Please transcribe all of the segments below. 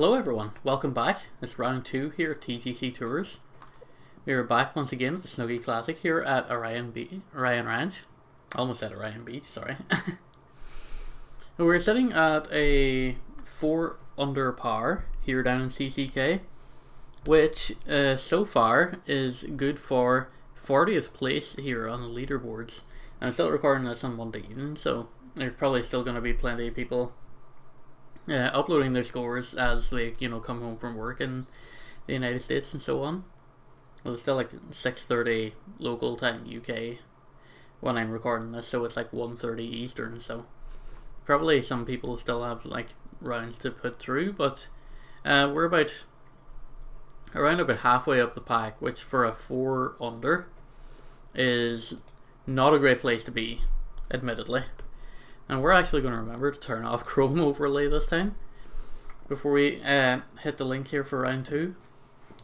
Hello everyone, welcome back. It's round 2 here at TGCTours. We are back once again at the Snuggie Classic here at Orion Ranch. Almost said Orion Beach, sorry. We're sitting at a 4 under par here down in CCK, which so far is good for 40th place here on the leaderboards. I'm still recording this on Monday evening, so there's probably still going to be plenty of people uploading their scores as they, come home from work in the United States and so on. Well, it's still like 6:30 local time UK when I'm recording this, so it's like 1:30 Eastern. So probably some people still have like rounds to put through, but we're around about halfway up the pack, which for a 4 under is not a great place to be, admittedly. And we're actually going to remember to turn off Chrome overlay this time before we hit the link here for round 2.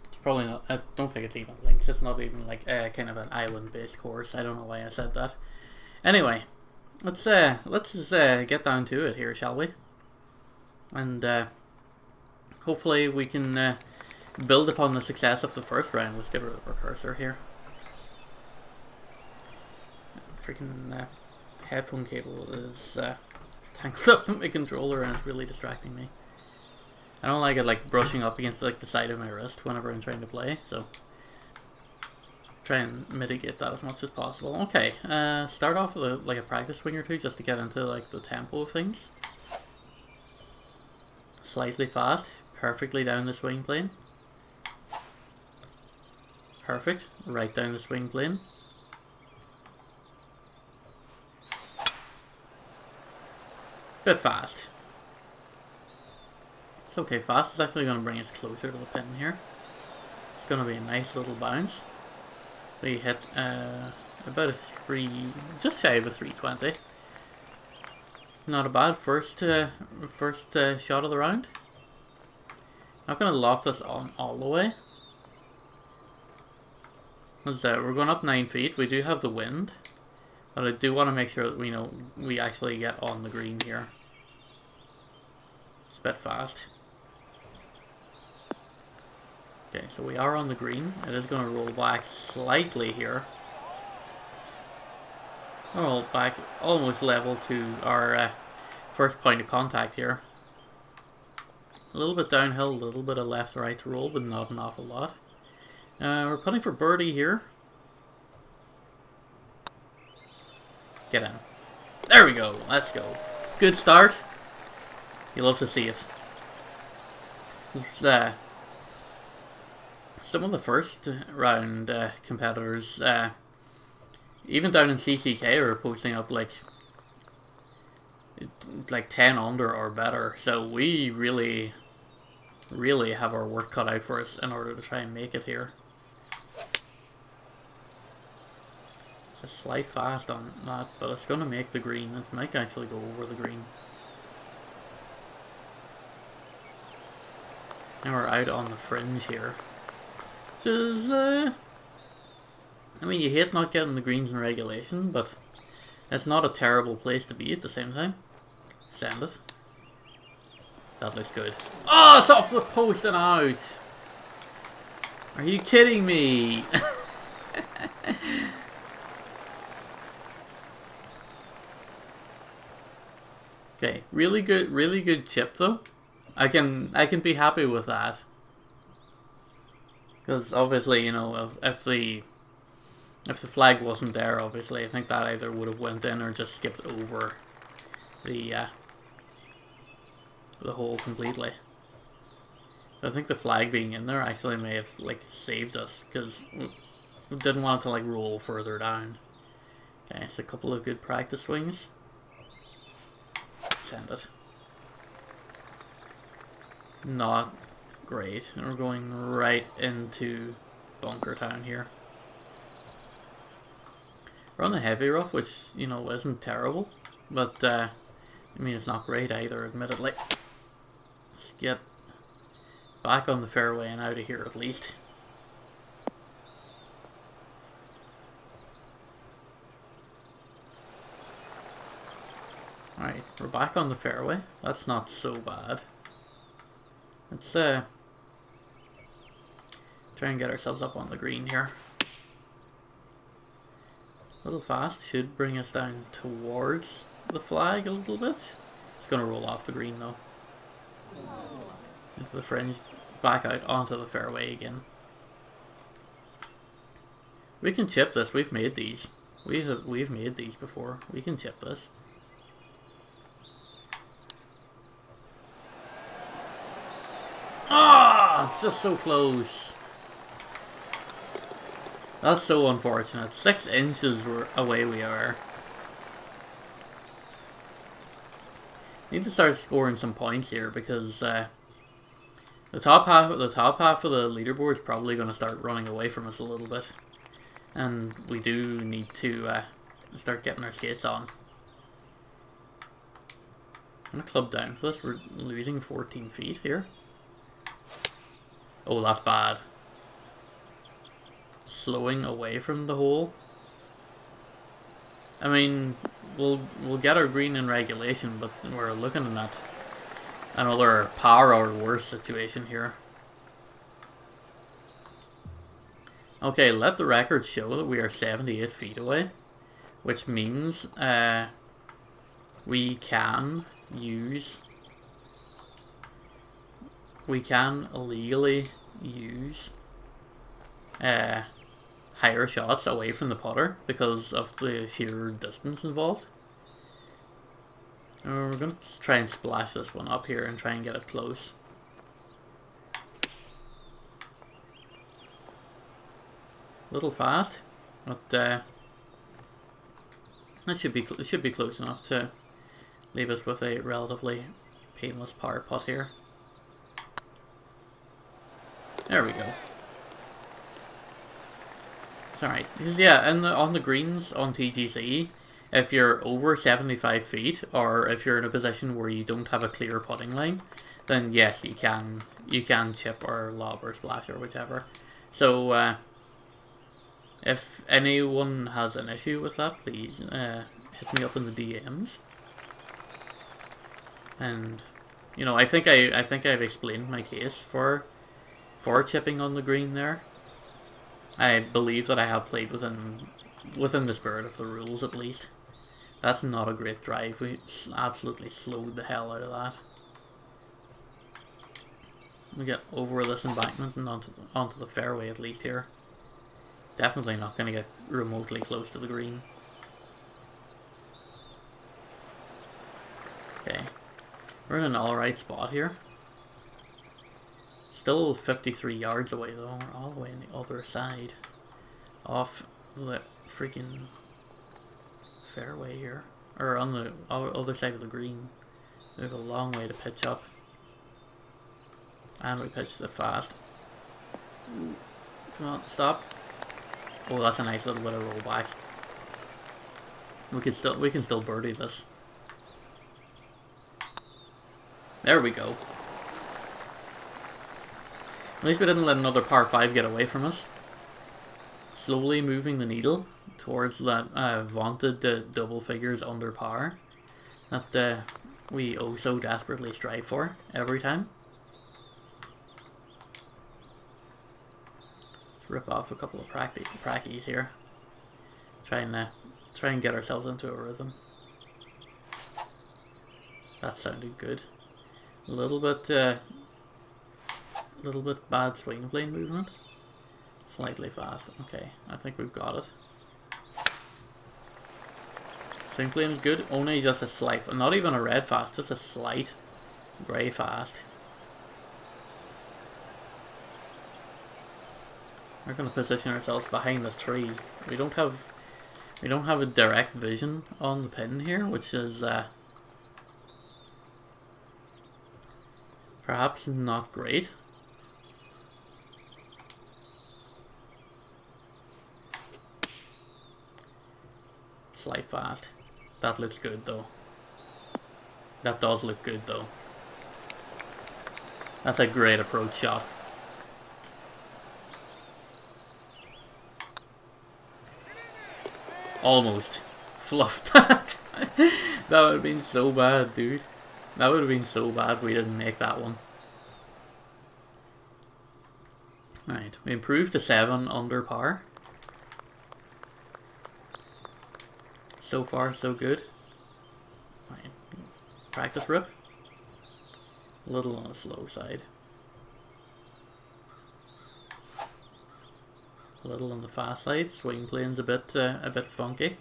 It's probably not, I don't think it's even links, it's not even like kind of an island based course. I don't know why I said that. Anyway, let's get down to it here, shall we? And hopefully we can build upon the success of the first round. Let's get rid of our cursor here. Freaking headphone cable is tangled up in my controller and it's really distracting me. I don't like it like brushing up against like the side of my wrist whenever I'm trying to play, so try and mitigate that as much as possible. Okay, start off with like a practice swing or two just to get into like the tempo of things. Slightly fast, perfectly down the swing plane. Perfect, right down the swing plane. Bit fast. It's okay fast. It's actually going to bring us closer to the pin here. It's going to be a nice little bounce. We hit about a 3, just shy of a 320. Not a bad first shot of the round. Not going to loft this on all the way. Because we're going up 9 feet. We do have the wind. But I do want to make sure that we actually get on the green here. It's a bit fast. Okay, so we are on the green. It is going to roll back slightly here. Roll back almost level to our first point of contact here. A little bit downhill, a little bit of left to right to roll, but not an awful lot. We're putting for birdie here. Get in. There we go. Let's go. Good start. You love to see it. Some of the first round competitors, even down in CCK, are posting up like 10 under or better. So we really have our work cut out for us in order to try and make it here. It's a slight fast on that, but it's going to make the green. It might actually go over the green. And we're out on the fringe here. Which is, I mean, you hate not getting the greens in regulation, but it's not a terrible place to be at the same time. Send it. That looks good. Oh, it's off the post and out! Are you kidding me? Okay, really good chip though. I can be happy with that. Because obviously, if the flag wasn't there, obviously, I think that either would have went in or just skipped over the hole completely. So I think the flag being in there actually may have like saved us because we didn't want it to like roll further down. Okay, it's a couple of good practice swings. Send it. Not great. We're going right into bunker town here. We're on the heavy rough, which, isn't terrible. But, I mean, it's not great either, admittedly. Let's get back on the fairway and out of here at least. Alright, we're back on the fairway. That's not so bad. Let's try and get ourselves up on the green here. A little fast, should bring us down towards the flag a little bit. It's going to roll off the green though. Into the fringe, back out onto the fairway again. We can chip this, we've made these. We've made these before. We can chip this. Ah, it's just so close. That's so unfortunate. 6 inches away we are. Need to start scoring some points here because the top half of the leaderboard is probably going to start running away from us a little bit, and we do need to start getting our skates on. I'm gonna club down for this. We're losing 14 feet here. Oh, that's bad. Slowing away from the hole. I mean, we'll get our green in regulation, but we're looking at another par or worse situation here. Okay, let the record show that we are 78 feet away, which means we can illegally use higher shots away from the putter because of the sheer distance involved. And we're going to try and splash this one up here and try and get it close. A little fast, but it should be close enough to leave us with a relatively painless par putt here. There we go. It's alright. Yeah, and on the greens on TGC, if you're over 75 feet, or if you're in a position where you don't have a clear putting line, then yes, you can chip or lob or splash or whichever. So if anyone has an issue with that, please hit me up in the DMs. And you know, I think I've explained my case for chipping on the green there. I believe that I have played within the spirit of the rules, at least. That's not a great drive. We absolutely slowed the hell out of that. We get over this embankment and onto the fairway at least here. Definitely not going to get remotely close to the green. Okay, we're in an alright spot here. Still 53 yards away though, we're all the way on the other side. Off the freaking fairway here. Or on the other side of the green. We have a long way to pitch up. And we pitched it fast. Ooh, come on, stop. Oh, that's a nice little bit of rollback. We can still birdie this. There we go. At least we didn't let another par 5 get away from us. Slowly moving the needle towards that vaunted double figures under par that we oh so desperately strive for every time. Let's rip off a couple of prackies here. Try and get ourselves into a rhythm. That sounded good. A little bit bad swing plane movement. Slightly fast. Okay, I think we've got it. Swing plane is good. Only just a slight, not even a red fast, just a slight grey fast. We're going to position ourselves behind this tree. We don't have a direct vision on the pin here, which is perhaps not great. Slight fast. That looks good though. That does look good though. That's a great approach shot. Almost fluffed that. That would have been so bad, dude. That would have been so bad if we didn't make that one. Right, we improved to 7 under par. So far, so good. Right. Practice rip. A little on the slow side. A little on the fast side. Swing plane's a bit funky.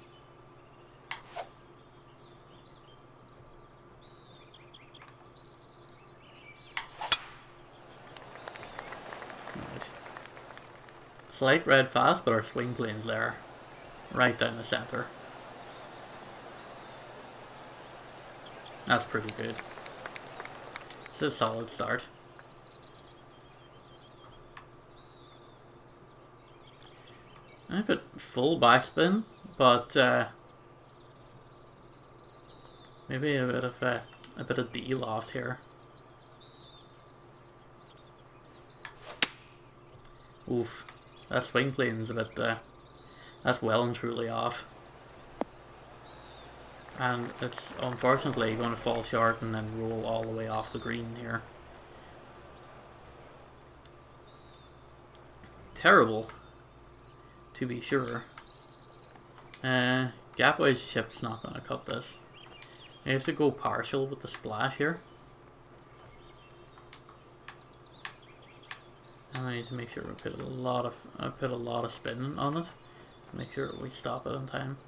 Right. Slight red fast, but our swing plane's there, right down the center. That's pretty good. It's a solid start. I put full backspin, but maybe a bit of de-loft here. Oof, that swing plane's a bit. That's well and truly off, and it's unfortunately going to fall short and then roll all the way off the green here. Terrible, to be sure. Gapwise chip's not going to cut this. I have to go partial with the splash here. And I need to make sure we put a lot of spin on it. Make sure we stop it on time.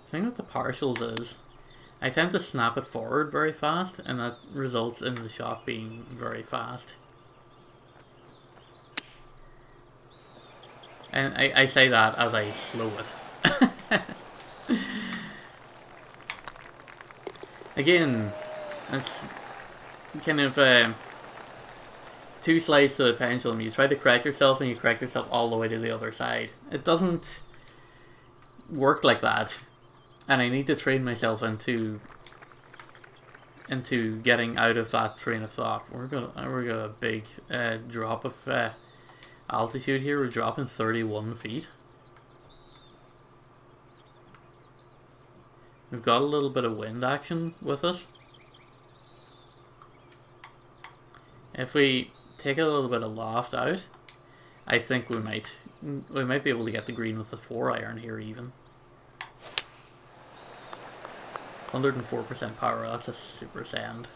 The thing with the partials is I tend to snap it forward very fast, and that results in the shot being very fast. And I say that as I slow it. Again, it's kind of two sides to the pendulum. You try to correct yourself and you correct yourself all the way to the other side. It doesn't work like that. And I need to train myself into getting out of that train of thought. We're got a big drop of altitude here. We're dropping 31 feet. We've got a little bit of wind action with us. If we take a little bit of loft out, I think we might be able to get the green with the 4-iron here even. 104% power, that's a super sand.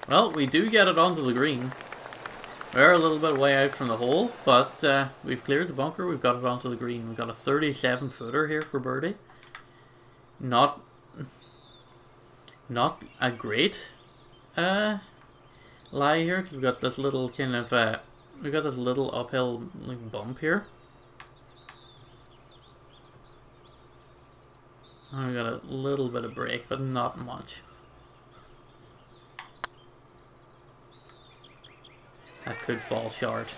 Well, we do get it onto the green. We're a little bit way out from the hole, but we've cleared the bunker, we've got it onto the green. We've got a 37-footer here for birdie. Not a great lie here, because we've got this little kind of we've got this little uphill like bump here. And we've got a little bit of break, but not much. That could fall short.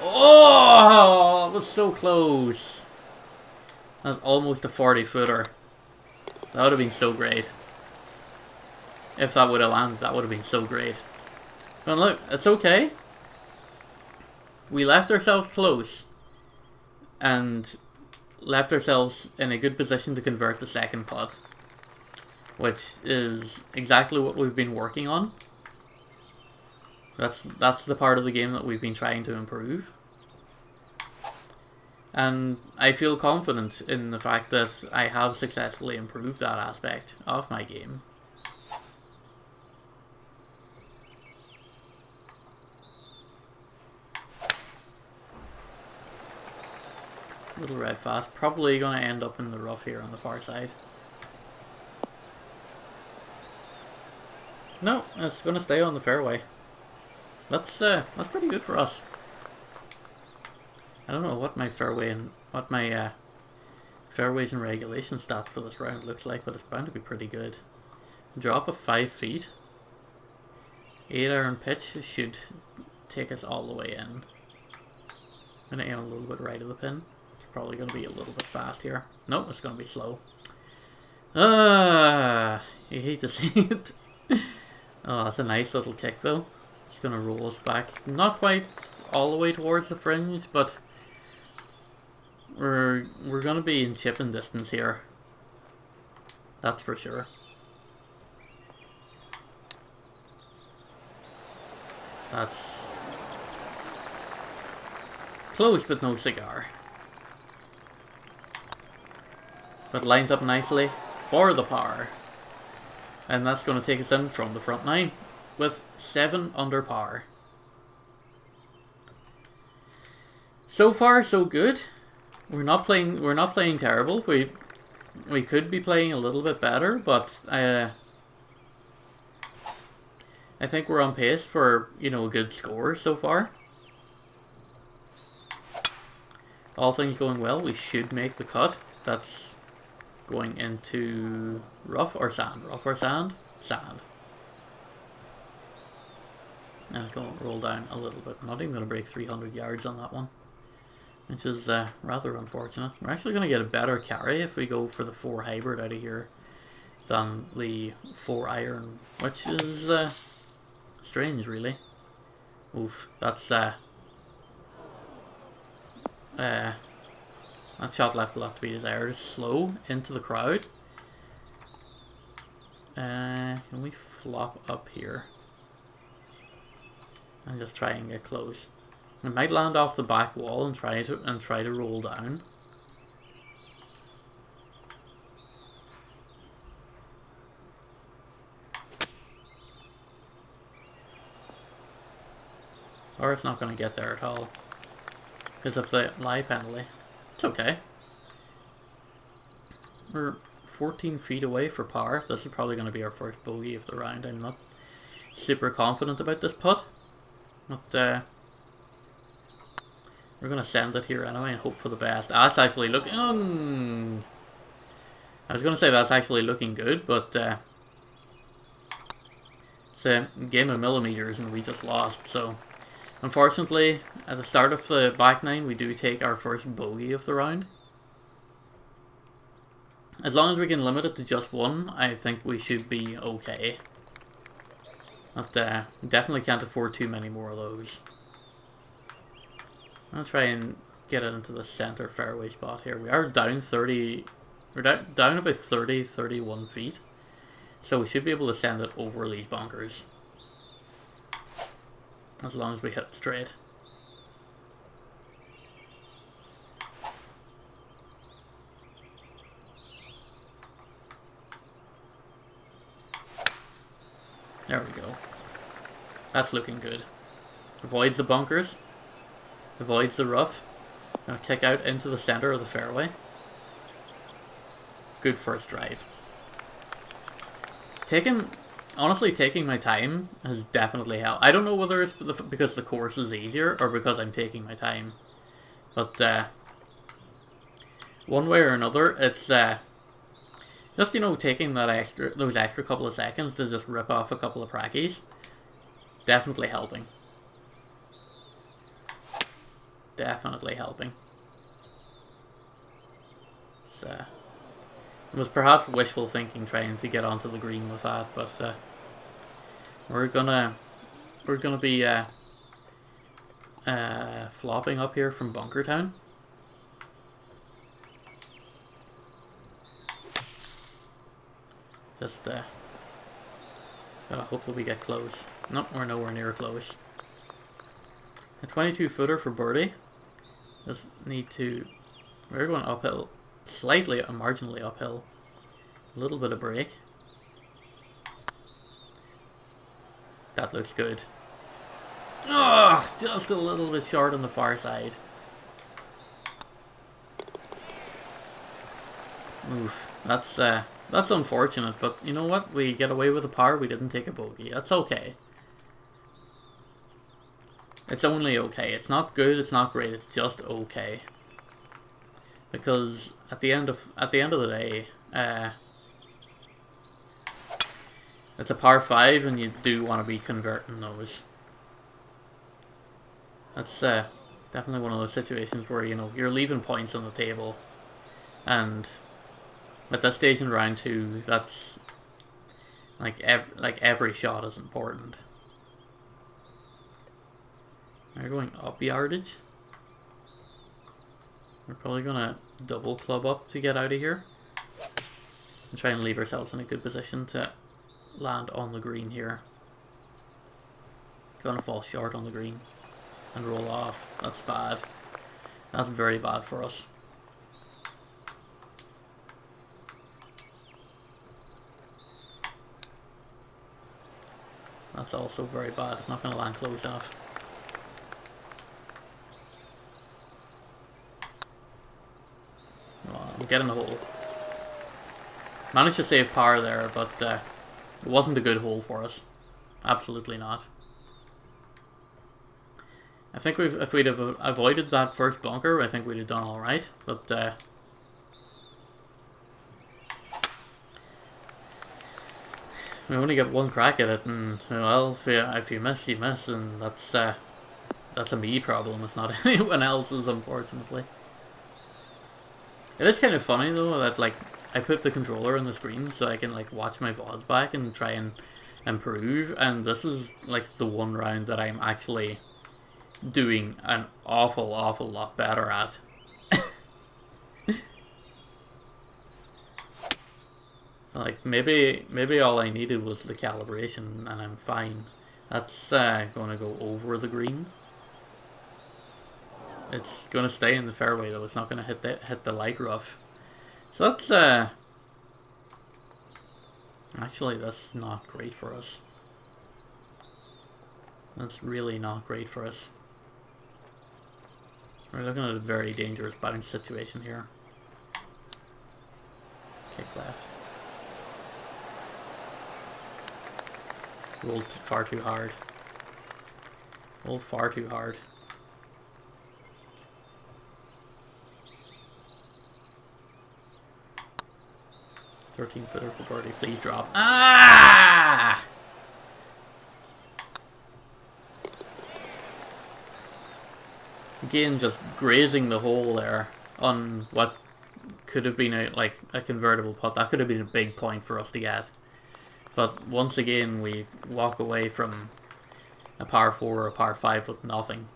Oh, that was so close. That's almost a 40-footer. That would have been so great. If that would have landed, that would have been so great. But look, it's okay. We left ourselves close. And left ourselves in a good position to convert the second putt. Which is exactly what we've been working on. That's the part of the game that we've been trying to improve. And I feel confident in the fact that I have successfully improved that aspect of my game. Little red fast. Probably going to end up in the rough here on the far side. No, it's going to stay on the fairway. That's pretty good for us. I don't know what my fairway and what my fairways and regulation stat for this round looks like, but it's bound to be pretty good. Drop of 5 feet. 8-iron pitch should take us all the way in. I'm going to aim a little bit right of the pin. It's probably going to be a little bit fast here. Nope, it's going to be slow. You hate to see it. Oh, that's a nice little kick though. It's gonna roll us back. Not quite all the way towards the fringe, but we're gonna be in chipping distance here. That's for sure. That's close but no cigar. But lines up nicely for the par. And that's going to take us in from the front nine with 7 under par. So far, so good. We're not playing terrible. We could be playing a little bit better, but I think we're on pace for, you know, a good score so far. All things going well, we should make the cut. That's going into rough or sand? Rough or sand? Sand. And it's going to roll down a little bit. I'm not even going to break 300 yards on that one, which is rather unfortunate. We're actually going to get a better carry if we go for the 4 hybrid out of here than the 4 iron, which is strange, really. Oof, that's that shot left a lot to be desired. It's slow into the crowd. Can we flop up here and just try and get close? It might land off the back wall and try to roll down. Or it's not going to get there at all because of the lie penalty. It's okay. We're 14 feet away for par. This is probably going to be our first bogey of the round. I'm not super confident about this putt, but we're going to send it here anyway and hope for the best. That's actually looking... I was going to say that's actually looking good, but it's a game of millimeters and we just lost. So unfortunately, at the start of the back nine, we do take our first bogey of the round. As long as we can limit it to just 1, I think we should be okay. But definitely can't afford too many more of those. I'll try and get it into the center fairway spot here. We are down 30, we're down about 30, 31 feet. So we should be able to send it over these bunkers. As long as we hit it straight. There we go. That's looking good. Avoids the bunkers. Avoids the rough. Gonna kick out into the center of the fairway. Good first drive. Honestly, taking my time has definitely helped. I don't know whether it's because the course is easier or because I'm taking my time. But one way or another, it's just, you know, taking those extra couple of seconds to just rip off a couple of prackies. Definitely helping. Definitely helping. So, it was perhaps wishful thinking trying to get onto the green with that, but we're gonna be flopping up here from Bunker Town. Just gotta hope that we get close. Nope, we're nowhere near close. A 22 footer for birdie. Just need to... We're going uphill. Slightly, marginally uphill. A little bit of break. That looks good. Oh, just a little bit short on the far side. Oof, that's unfortunate, but you know what? We get away with a par, we didn't take a bogey. That's okay. It's only okay. It's not good, it's not great, it's just okay. Because at the end of the day, it's a par 5 and you do want to be converting those. That's definitely one of those situations where, you know, you're leaving points on the table, and at this stage in round 2, that's like every shot is important. We're going up yardage. We're probably gonna double club up to get out of here. And try and leave ourselves in a good position to land on the green here. Gonna fall short on the green and roll off. That's bad. That's very bad for us. That's also very bad. It's not gonna land close enough. Oh, I'm getting the hole. Managed to save par there, but it wasn't a good hole for us. Absolutely not. I think if we'd have avoided that first bunker, I think we'd have done alright, but we only get one crack at it, and well, if you miss, you miss, and that's a me problem, it's not anyone else's, unfortunately. It is kind of funny though that like I put the controller on the screen so I can like watch my VODs back and try and improve, and this is like the one round that I'm actually doing an awful lot better at. Like maybe all I needed was the calibration and I'm fine. That's gonna go over the green. It's gonna stay in the fairway though. It's not gonna hit the light rough. So that's actually that's not great for us. That's really not great for us. We're looking at a very dangerous bounce situation here. Kick left. Rolled far too hard. Rolled far too hard. $13-footer for birdie. Please drop. Ah! Again, just grazing the hole there on what could have been a convertible putt. That could have been a big point for us to get. But once again, we walk away from a par 4 or a par 5 with nothing.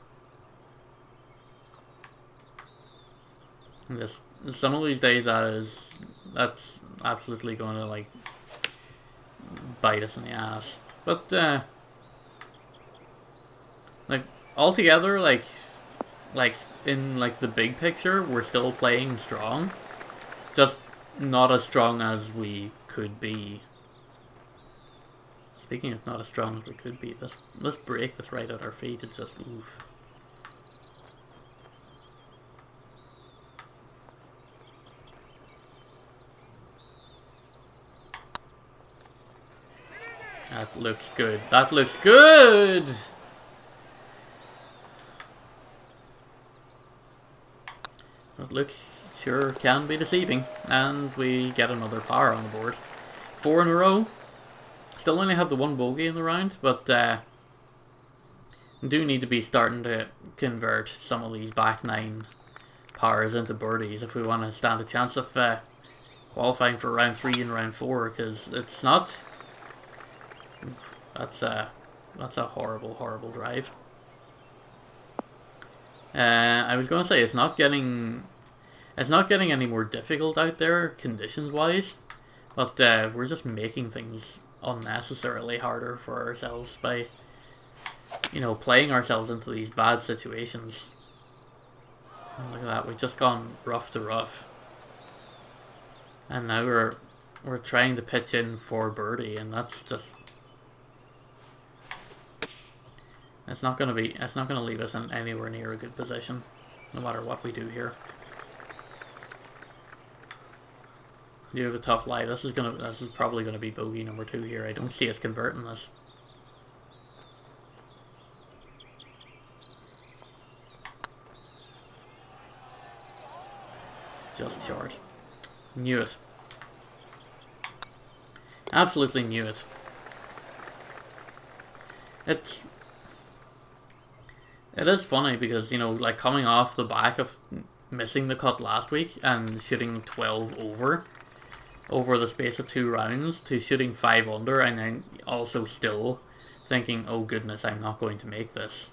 And just some of these days, that's absolutely going to like bite us in the ass. But like altogether, like in like the big picture, we're still playing strong, just not as strong as we could be. Speaking of not as strong as we could be, this break that's right at our feet is just oof. That looks good. That looks good! That looks sure can be deceiving. And we get another par on the board. 4 in a row. Still only have the one bogey in the round, but do need to be starting to convert some of these back 9 pars into birdies if we want to stand a chance of qualifying for round 3 and round 4, because it's not... That's a horrible drive. I was gonna say it's not getting any more difficult out there conditions wise, but we're just making things unnecessarily harder for ourselves by, you know, playing ourselves into these bad situations. And look at that, we've just gone rough to rough, and now we're trying to pitch in for birdie, and that's just. It's not gonna leave us in anywhere near a good position, no matter what we do here. You have a tough lie. This is probably gonna be bogey number 2 here. I don't see us converting this. Just short. Knew it. Absolutely knew it. It is funny because, you know, like coming off the back of missing the cut last week and shooting 12 over the space of 2 rounds to shooting 5 under, and then also still thinking, oh goodness, I'm not going to make this.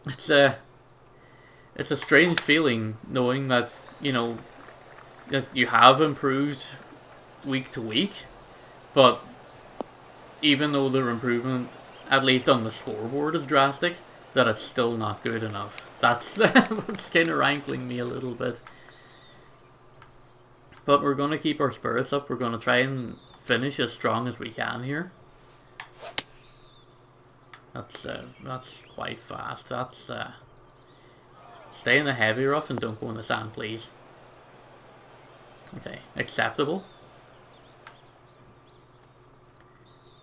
it's a strange feeling knowing that, you know, that you have improved week to week, but even though their improvement, at least on the scoreboard, is drastic, that it's still not good enough. That's what's kind of rankling me a little bit. But we're going to keep our spirits up. We're going to try and finish as strong as we can here. That's quite fast. That's stay in the heavy rough and don't go in the sand, please. Okay, acceptable.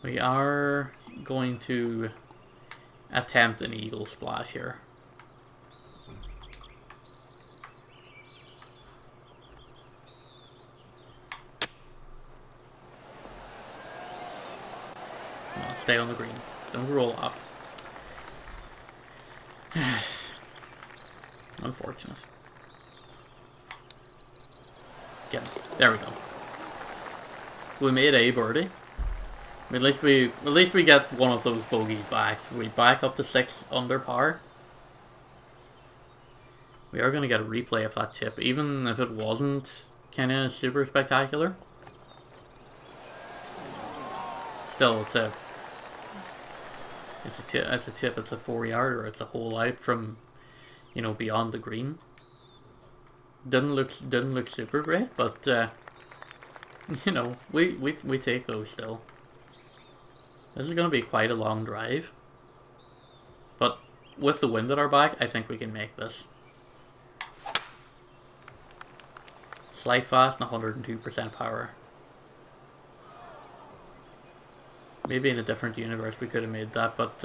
We are going to attempt an eagle splash here. Come on, stay on the green. Don't roll off. Unfortunate. Get him. There we go. We made a birdie. At least we get one of those bogeys back. So we back up to 6 under par. We are going to get a replay of that chip, even if it wasn't kind of super spectacular. Still, it's a chip. It's a 4-yarder. It's a hole out from, you know, beyond the green. Didn't look super great, but you know, we take those still. This is going to be quite a long drive, but with the wind at our back, I think we can make this. Slide fast and 102% power. Maybe in a different universe we could have made that, but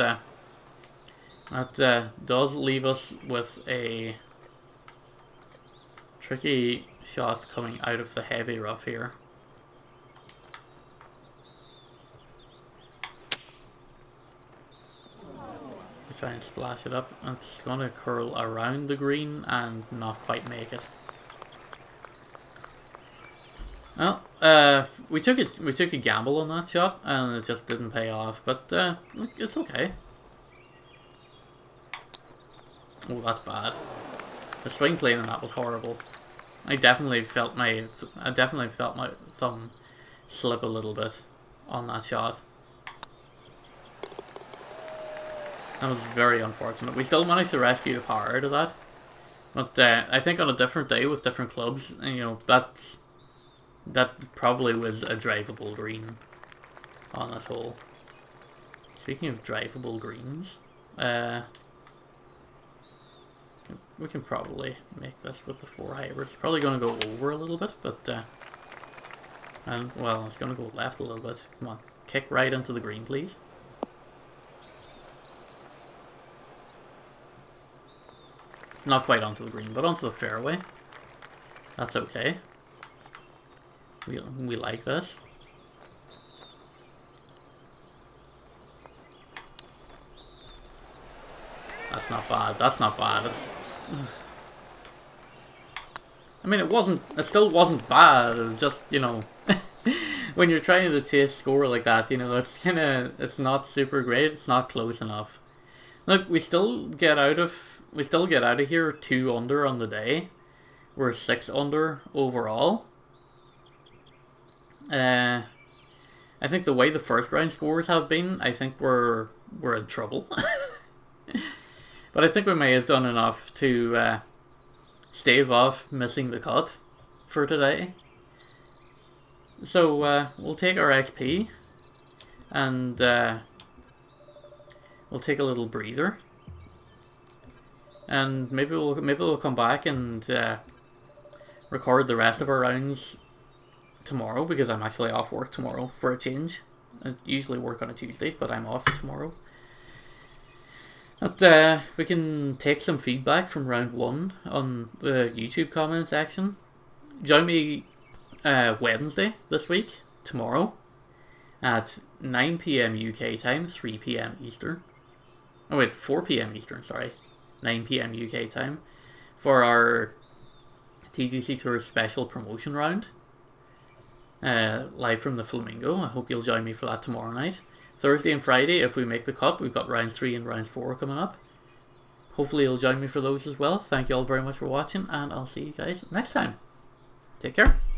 that does leave us with a tricky shot coming out of the heavy rough here. Try and splash it up. It's going to curl around the green and not quite make it. Well, we took a gamble on that shot and it just didn't pay off, but it's okay. Oh, that's bad. The swing plane on that was horrible. I definitely felt my thumb slip a little bit on that shot. That was very unfortunate. We still managed to rescue the power out of that. But I think on a different day with different clubs, you know, that probably was a drivable green on this hole. Speaking of drivable greens, we can probably make this with the 4 hybrid. It's probably going to go over a little bit, but and well, it's going to go left a little bit. Come on, kick right into the green, please. Not quite onto the green, but onto the fairway. That's okay. We like this. That's not bad. That's not bad. It's, I mean, it still wasn't bad. It was just, you know, when you're trying to chase score like that, you know, it's not super great. It's not close enough. Look, we still get out of here 2 under on the day. We're 6 under overall. I think the way the first round scores have been, I think we're in trouble. But I think we may have done enough to stave off missing the cut for today. So we'll take our XP and we'll take a little breather. And maybe we'll come back and record the rest of our rounds tomorrow, because I'm actually off work tomorrow for a change. I usually work on a Tuesdays, but I'm off tomorrow. But we can take some feedback from round 1 on the YouTube comment section. Join me Wednesday this week, tomorrow, at 9 PM UK time, 3 PM Eastern. Oh wait, 4 PM Eastern, sorry. 9 PM UK time, for our TGCTours special promotion round. Live from the Flamingo. I hope you'll join me for that tomorrow night. Thursday and Friday, if we make the cut, we've got round 3 and round 4 coming up. hopefully you'll join me for those as well. Thank you all very much for watching, and I'll see you guys next time. Take care.